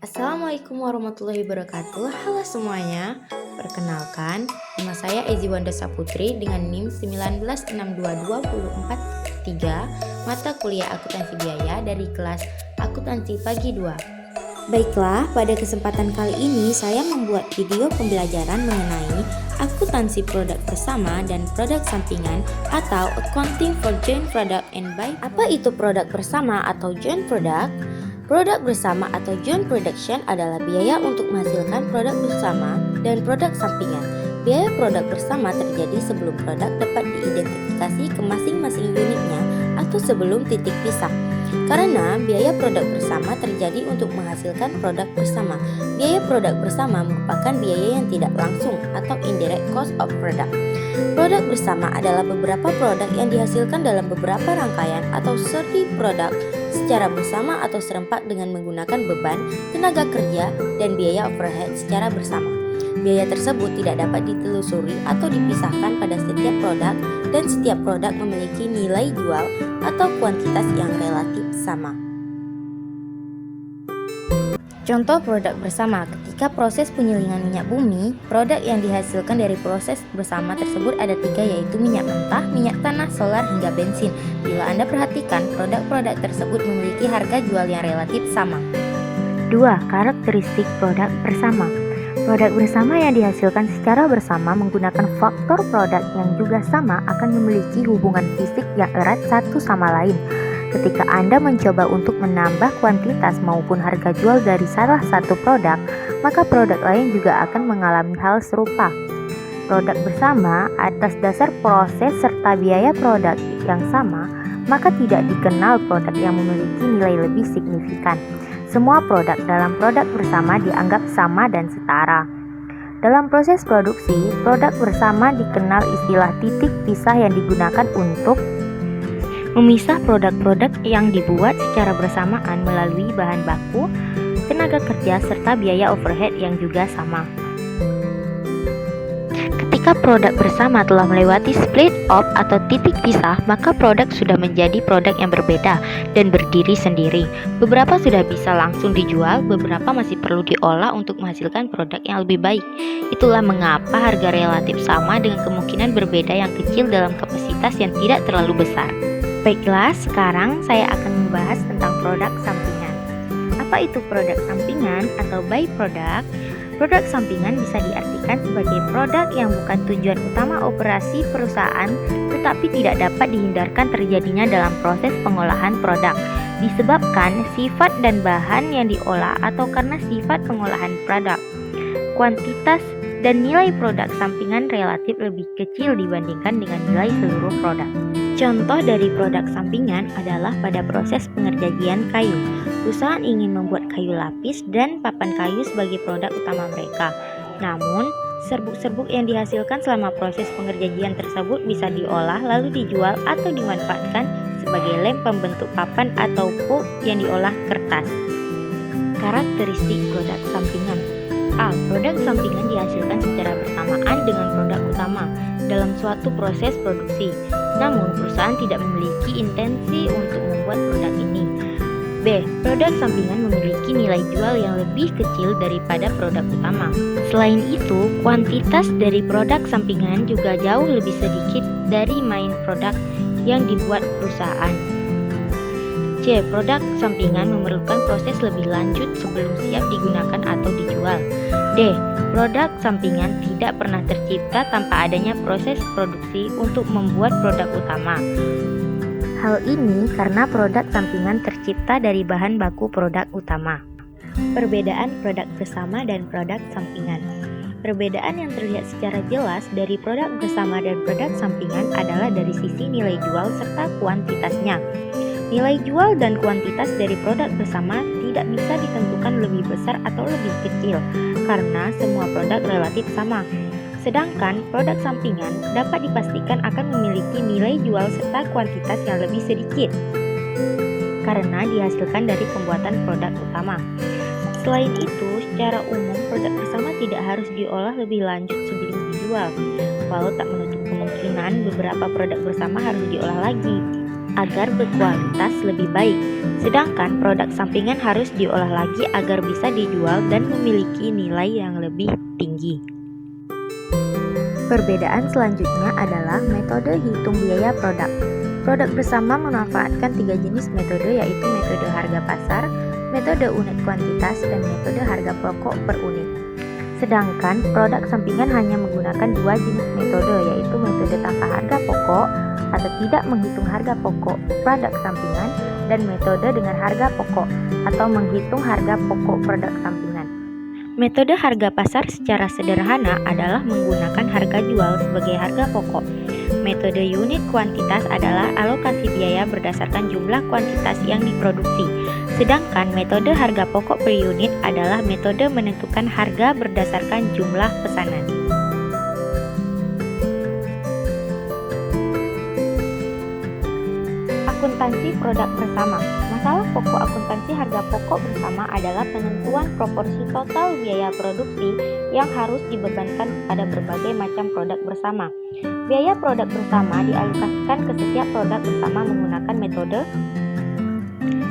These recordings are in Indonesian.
Assalamualaikum warahmatullahi wabarakatuh. Halo semuanya. Perkenalkan, nama saya Ezi Wanda Saputri dengan NIM 1962243, mata kuliah akuntansi biaya dari kelas akuntansi pagi 2. Baiklah, pada kesempatan kali ini saya membuat video pembelajaran mengenai akuntansi produk bersama dan produk sampingan atau accounting for joint product and by. Apa itu produk bersama atau joint product? Produk bersama atau joint production adalah biaya untuk menghasilkan produk bersama dan produk sampingan. Biaya produk bersama terjadi sebelum produk dapat diidentifikasi ke masing-masing unitnya atau sebelum titik pisah. Karena biaya produk bersama terjadi untuk menghasilkan produk bersama. Biaya produk bersama merupakan biaya yang tidak langsung atau indirect cost of product. Produk bersama adalah beberapa produk yang dihasilkan dalam beberapa rangkaian atau seri produk secara bersama atau serempak dengan menggunakan beban, tenaga kerja, dan biaya overhead secara bersama. Biaya tersebut tidak dapat ditelusuri atau dipisahkan pada setiap produk dan setiap produk memiliki nilai jual atau kuantitas yang relatif sama. Contoh produk bersama, ketika proses penyulingan minyak bumi, produk yang dihasilkan dari proses bersama tersebut ada 3, yaitu minyak mentah, minyak tanah, solar, hingga bensin. Bila Anda perhatikan, produk-produk tersebut memiliki harga jual yang relatif sama. 2. Karakteristik produk bersama. Produk bersama yang dihasilkan secara bersama menggunakan faktor produk yang juga sama akan memiliki hubungan fisik yang erat satu sama lain. Ketika Anda mencoba untuk menambah kuantitas maupun harga jual dari salah satu produk, maka produk lain juga akan mengalami hal serupa. Produk bersama atas dasar proses serta biaya produk yang sama, maka tidak dikenal produk yang memiliki nilai lebih signifikan. Semua produk dalam produk bersama dianggap sama dan setara. Dalam proses produksi, produk bersama dikenal istilah titik pisah yang digunakan untuk memisah produk-produk yang dibuat secara bersamaan melalui bahan baku, tenaga kerja, serta biaya overhead yang juga sama. Ketika produk bersama telah melewati split off atau titik pisah, maka produk sudah menjadi produk yang berbeda dan berdiri sendiri. Beberapa sudah bisa langsung dijual, beberapa masih perlu diolah untuk menghasilkan produk yang lebih baik. Itulah mengapa harga relatif sama dengan kemungkinan berbeda yang kecil dalam kapasitas yang tidak terlalu besar. Baiklah, sekarang saya akan membahas tentang produk sampingan. Apa itu produk sampingan atau byproduct? Produk sampingan bisa diartikan sebagai produk yang bukan tujuan utama operasi perusahaan, tetapi tidak dapat dihindarkan terjadinya dalam proses pengolahan produk, disebabkan sifat dan bahan yang diolah atau karena sifat pengolahan produk. Kuantitas dan nilai produk sampingan relatif lebih kecil dibandingkan dengan nilai seluruh produk. Contoh dari produk sampingan adalah pada proses pengerjaan kayu. Perusahaan ingin membuat kayu lapis dan papan kayu sebagai produk utama mereka. Namun, serbuk-serbuk yang dihasilkan selama proses pengerjaan tersebut bisa diolah lalu dijual atau dimanfaatkan sebagai lem pembentuk papan atau pulp yang diolah kertas. Karakteristik produk sampingan. A. Produk sampingan dihasilkan secara bersamaan dengan produk utama dalam suatu proses produksi. Namun, perusahaan tidak memiliki intensi untuk membuat produk ini. B. Produk sampingan memiliki nilai jual yang lebih kecil daripada produk utama. Selain itu, kuantitas dari produk sampingan juga jauh lebih sedikit dari main produk yang dibuat perusahaan. C. Produk sampingan memerlukan proses lebih lanjut sebelum siap digunakan atau dijual. D. Produk sampingan tidak pernah tercipta tanpa adanya proses produksi untuk membuat produk utama. Hal ini karena produk sampingan tercipta dari bahan baku produk utama. Perbedaan produk bersama dan produk sampingan. Perbedaan yang terlihat secara jelas dari produk bersama dan produk sampingan adalah dari sisi nilai jual serta kuantitasnya. Nilai jual dan kuantitas dari produk bersama tidak bisa ditentukan lebih besar atau lebih kecil karena semua produk relatif sama. Sedangkan produk sampingan dapat dipastikan akan memiliki nilai jual serta kuantitas yang lebih sedikit karena dihasilkan dari pembuatan produk utama. Selain itu, secara umum produk bersama tidak harus diolah lebih lanjut sebelum dijual, walau tak menutup kemungkinan beberapa produk bersama harus diolah lagi. agar berkualitas lebih baik. Sedangkan produk sampingan harus diolah lagi agar bisa dijual dan memiliki nilai yang lebih tinggi. Perbedaan selanjutnya adalah metode hitung biaya produk. Produk bersama memanfaatkan 3 jenis metode, yaitu metode harga pasar, metode unit kuantitas, dan metode harga pokok per unit. Sedangkan produk sampingan hanya menggunakan 2 jenis metode, yaitu metode tanpa harga pokok atau tidak menghitung harga pokok produk sampingan, dan metode dengan harga pokok atau menghitung harga pokok produk sampingan. Metode harga pasar secara sederhana adalah menggunakan harga jual sebagai harga pokok. Metode unit kuantitas adalah alokasi biaya berdasarkan jumlah kuantitas yang diproduksi. Sedangkan metode harga pokok per unit adalah metode menentukan harga berdasarkan jumlah pesanan. Akuntansi produk bersama. Masalah pokok akuntansi harga pokok bersama adalah penentuan proporsi total biaya produksi yang harus dibebankan pada berbagai macam produk bersama. Biaya produk bersama dialokasikan ke setiap produk bersama menggunakan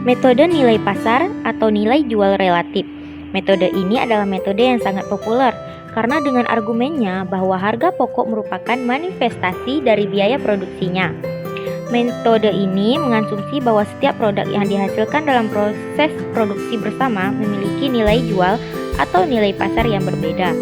metode nilai pasar atau nilai jual relatif. Metode ini adalah metode yang sangat populer karena dengan argumennya bahwa harga pokok merupakan manifestasi dari biaya produksinya. Metode ini mengasumsi bahwa setiap produk yang dihasilkan dalam proses produksi bersama memiliki nilai jual atau nilai pasar yang berbeda.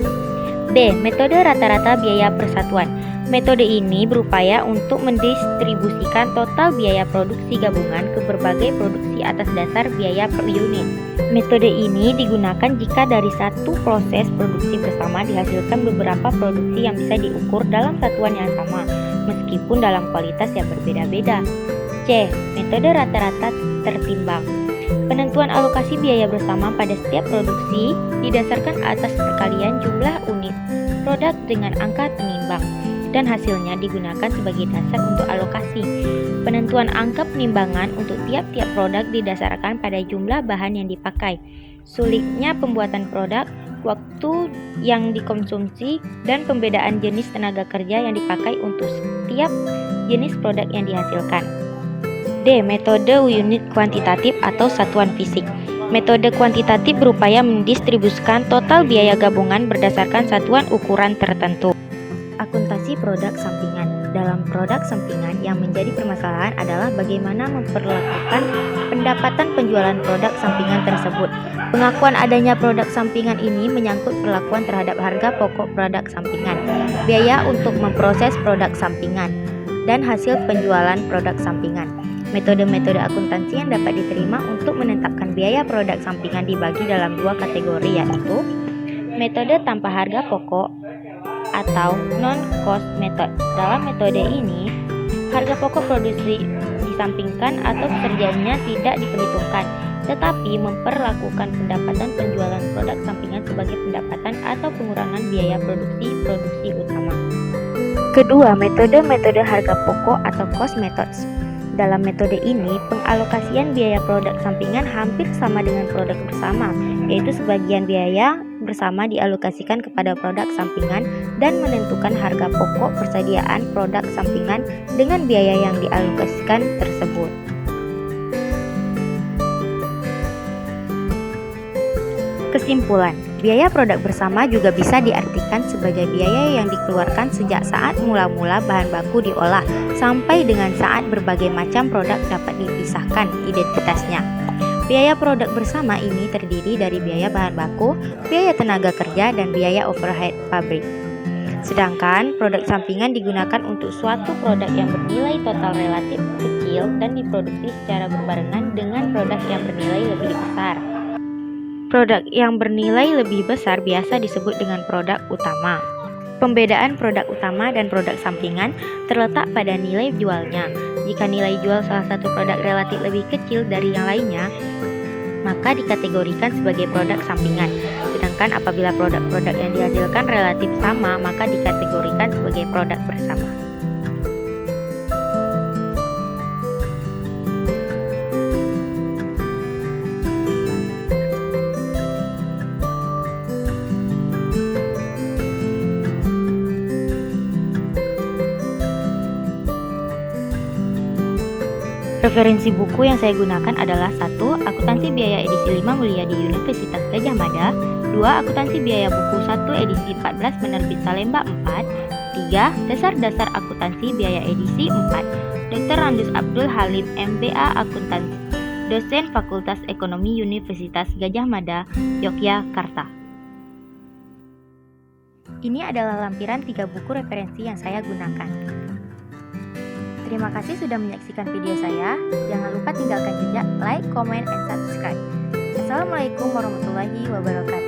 B. Metode rata-rata biaya persatuan. Metode ini berupaya untuk mendistribusikan total biaya produksi gabungan ke berbagai produksi atas dasar biaya per unit. Metode ini digunakan jika dari satu proses produksi bersama dihasilkan beberapa produksi yang bisa diukur dalam satuan yang sama, meskipun dalam kualitas yang berbeda-beda. C. Metode rata-rata tertimbang. Penentuan alokasi biaya bersama pada setiap produksi didasarkan atas perkalian jumlah unit produk dengan angka penimbang, dan hasilnya digunakan sebagai dasar untuk alokasi. Penentuan angka penimbangan untuk tiap-tiap produk didasarkan pada jumlah bahan yang dipakai, sulitnya pembuatan produk, waktu yang dikonsumsi, dan pembedaan jenis tenaga kerja yang dipakai untuk setiap jenis produk yang dihasilkan. D. Metode unit kuantitatif atau satuan fisik. Metode kuantitatif berupaya mendistribusikan total biaya gabungan berdasarkan satuan ukuran tertentu. Akuntansi produk sampingan. Dalam produk sampingan yang menjadi permasalahan adalah bagaimana memperlakukan pendapatan penjualan produk sampingan tersebut. Pengakuan adanya produk sampingan ini menyangkut perlakuan terhadap harga pokok produk sampingan, biaya untuk memproses produk sampingan, dan hasil penjualan produk sampingan. Metode-metode akuntansi yang dapat diterima untuk menetapkan biaya produk sampingan dibagi dalam 2 kategori, yaitu metode tanpa harga pokok atau non-cost method. Dalam metode ini, harga pokok produksi disampingkan atau terjadinya tidak diperhitungkan, tetapi memperlakukan pendapatan penjualan produk sampingan sebagai pendapatan atau pengurangan biaya produksi utama. Kedua, metode harga pokok atau cost methods. Dalam metode ini, pengalokasian biaya produk sampingan hampir sama dengan produk bersama, yaitu sebagian biaya bersama dialokasikan kepada produk sampingan dan menentukan harga pokok persediaan produk sampingan dengan biaya yang dialokasikan tersebut. Kesimpulan, biaya produk bersama juga bisa diartikan sebagai biaya yang dikeluarkan sejak saat mula-mula bahan baku diolah sampai dengan saat berbagai macam produk dapat dipisahkan identitasnya. Biaya produk bersama ini terdiri dari biaya bahan baku, biaya tenaga kerja, dan biaya overhead pabrik. Sedangkan produk sampingan digunakan untuk suatu produk yang bernilai total relatif kecil dan diproduksi secara berbarengan dengan produk yang bernilai lebih besar. Produk yang bernilai lebih besar biasa disebut dengan produk utama. Pembedaan produk utama dan produk sampingan terletak pada nilai jualnya. Jika nilai jual salah satu produk relatif lebih kecil dari yang lainnya, maka dikategorikan sebagai produk sampingan. Sedangkan apabila produk-produk yang dihasilkan relatif sama, maka dikategorikan sebagai produk bersama. Referensi buku yang saya gunakan adalah 1. Akuntansi Biaya edisi 5 Mulia di Universitas Gadjah Mada. 2. Akuntansi Biaya buku 1 edisi 14 penerbit Salemba 4. 3. Dasar-dasar akuntansi biaya edisi 4. Dr. Randus Abdul Halim MBA Akuntansi, dosen Fakultas Ekonomi Universitas Gadjah Mada, Yogyakarta. Ini adalah lampiran 3 buku referensi yang saya gunakan. Terima kasih sudah menyaksikan video saya. Jangan lupa tinggalkan jejak like, comment, and subscribe. Assalamualaikum warahmatullahi wabarakatuh.